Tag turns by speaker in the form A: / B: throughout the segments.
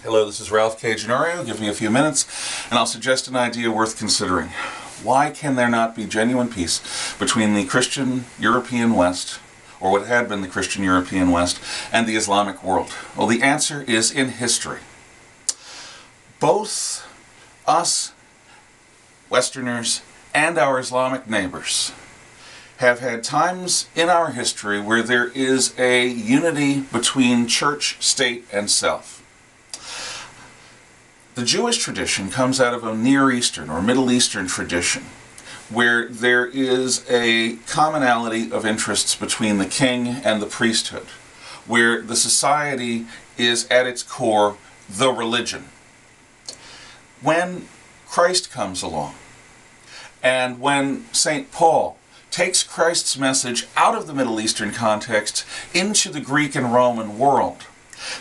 A: Hello, this is Ralph K. Ginorio. Give me a few minutes and I'll suggest an idea worth considering. Why can there not be genuine peace between the Christian European West, or what had been the Christian European West, and the Islamic world? Well, the answer is in history. Both us, Westerners, and our Islamic neighbors have had times in our history where there is a unity between church, state, and self. The Jewish tradition comes out of a Near Eastern or Middle Eastern tradition where there is a commonality of interests between the king and the priesthood, where the society is at its core the religion. When Christ comes along, and when St. Paul takes Christ's message out of the Middle Eastern context into the Greek and Roman world,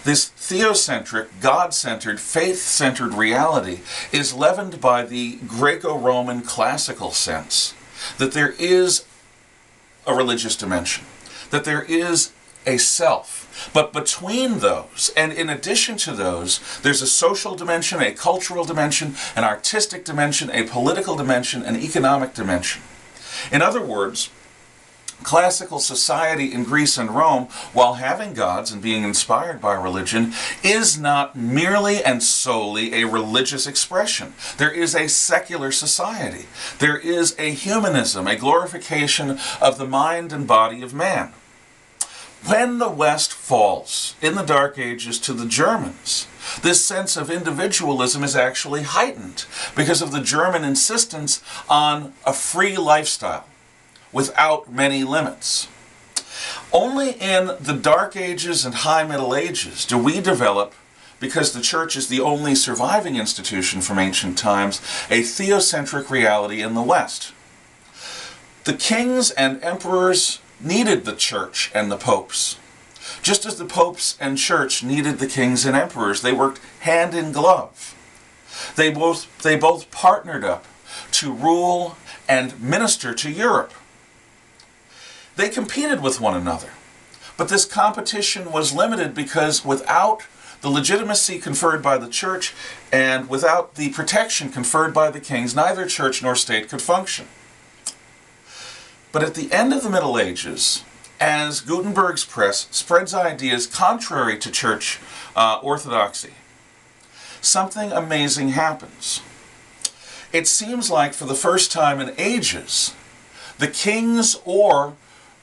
A: this theocentric, God-centered, faith-centered reality is leavened by the Greco-Roman classical sense that there is a religious dimension, that there is a self. But between those, and in addition to those, there's a social dimension, a cultural dimension, an artistic dimension, a political dimension, an economic dimension. In other words, classical society in Greece and Rome, while having gods and being inspired by religion, is not merely and solely a religious expression. There is a secular society. There is a humanism, a glorification of the mind and body of man. When the West falls in the Dark Ages to the Germans, this sense of individualism is actually heightened because of the German insistence on a free lifestyle without many limits. Only in the Dark Ages and High Middle Ages do we develop, because the Church is the only surviving institution from ancient times, a theocentric reality in the West. The kings and emperors needed the Church and the popes, just as the popes and Church needed the kings and emperors. They worked hand in glove. They both partnered up to rule and minister to Europe. They competed with one another, but this competition was limited because without the legitimacy conferred by the Church and without the protection conferred by the kings, neither church nor state could function. But at the end of the Middle Ages, as Gutenberg's press spreads ideas contrary to church orthodoxy, something amazing happens. It seems like for the first time in ages, the kings or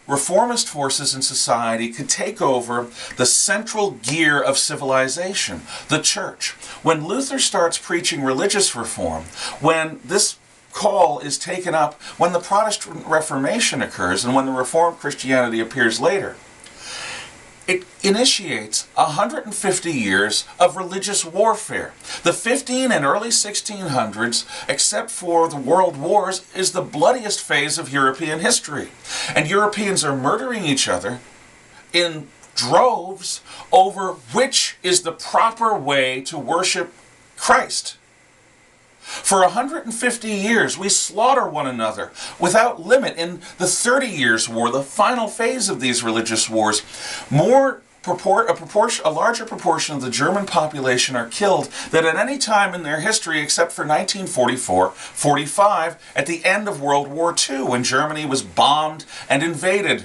A: reformist forces in society could take over the central gear of civilization, the church. When Luther starts preaching religious reform, when this call is taken up, when the Protestant Reformation occurs, and when the Reformed Christianity appears later, it initiates 150 years of religious warfare. The 15 and early 1600s, except for the world wars, is the bloodiest phase of European history. And Europeans are murdering each other in droves over which is the proper way to worship Christ. For 150 years, we slaughter one another without limit. In the 30 Years' War, the final phase of these religious wars, a larger proportion of the German population are killed than at any time in their history except for 1944-45 at the end of World War II, when Germany was bombed and invaded.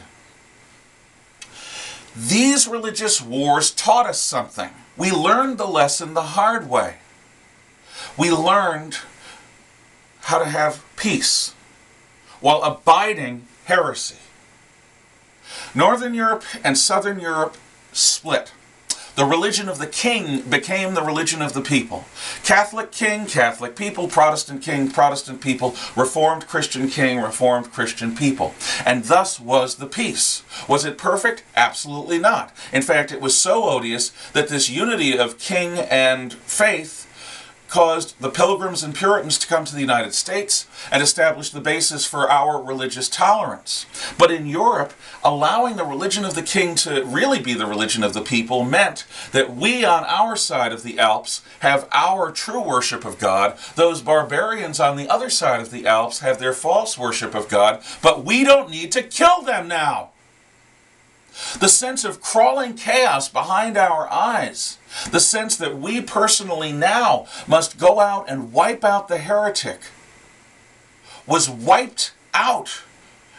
A: These religious wars taught us something. We learned the lesson the hard way. We learned how to have peace while abiding heresy. Northern Europe and Southern Europe split. The religion of the king became the religion of the people. Catholic king, Catholic people, Protestant king, Protestant people, Reformed Christian king, Reformed Christian people. And thus was the peace. Was it perfect? Absolutely not. In fact, it was so odious that this unity of king and faith caused the Pilgrims and Puritans to come to the United States and establish the basis for our religious tolerance. But in Europe, allowing the religion of the king to really be the religion of the people meant that we on our side of the Alps have our true worship of God, those barbarians on the other side of the Alps have their false worship of God, but we don't need to kill them now. The sense of crawling chaos behind our eyes. The sense that we personally now must go out and wipe out the heretic was wiped out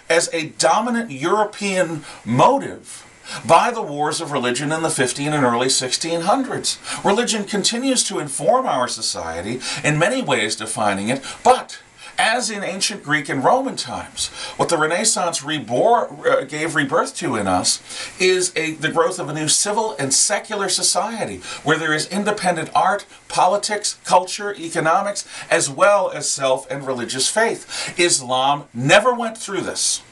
A: as a dominant European motive by the wars of religion in the 15 and early 1600s. Religion continues to inform our society, in many ways defining it, but as in ancient Greek and Roman times, what the Renaissance gave rebirth to in us is the growth of a new civil and secular society where there is independent art, politics, culture, economics, as well as self and religious faith. Islam never went through this.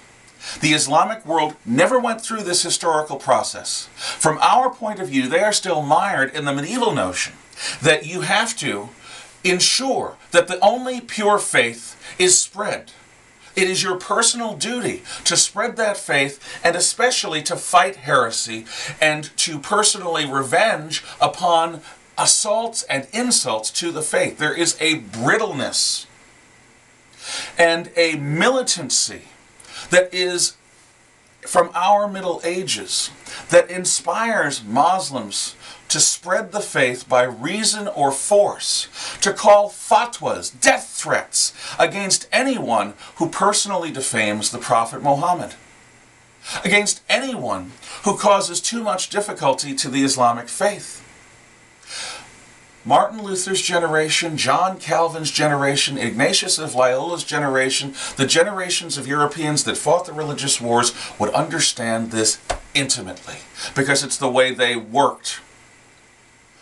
A: The Islamic world never went through this historical process. From our point of view, they are still mired in the medieval notion that you have to ensure that the only pure faith is spread. It is your personal duty to spread that faith, and especially to fight heresy and to personally revenge upon assaults and insults to the faith. There is a brittleness and a militancy that is from our Middle Ages that inspires Muslims to spread the faith by reason or force, to call fatwas, death threats, against anyone who personally defames the Prophet Muhammad, against anyone who causes too much difficulty to the Islamic faith. Martin Luther's generation, John Calvin's generation, Ignatius of Loyola's generation, the generations of Europeans that fought the religious wars would understand this intimately, because it's the way they worked.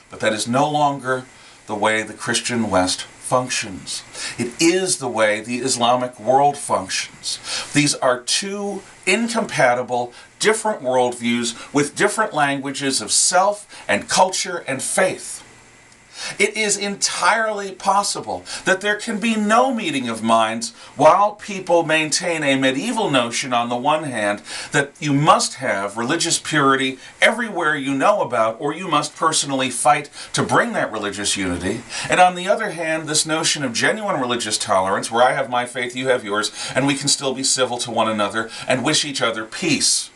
A: But that is no longer the way the Christian West functions. It is the way the Islamic world functions. These are two incompatible, different worldviews with different languages of self and culture and faith. It is entirely possible that there can be no meeting of minds while people maintain a medieval notion on the one hand that you must have religious purity everywhere you know about, or you must personally fight to bring that religious unity, and on the other hand this notion of genuine religious tolerance where I have my faith, you have yours, and we can still be civil to one another and wish each other peace.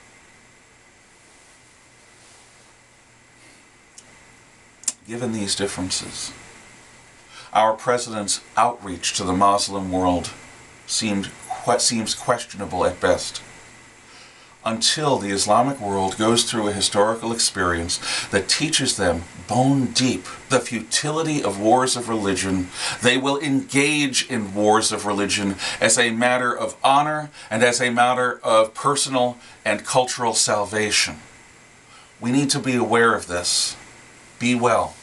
A: Given these differences, our president's outreach to the Muslim world seems questionable at best. Until the Islamic world goes through a historical experience that teaches them bone deep the futility of wars of religion, they will engage in wars of religion as a matter of honor and as a matter of personal and cultural salvation. We need to be aware of this. Be well.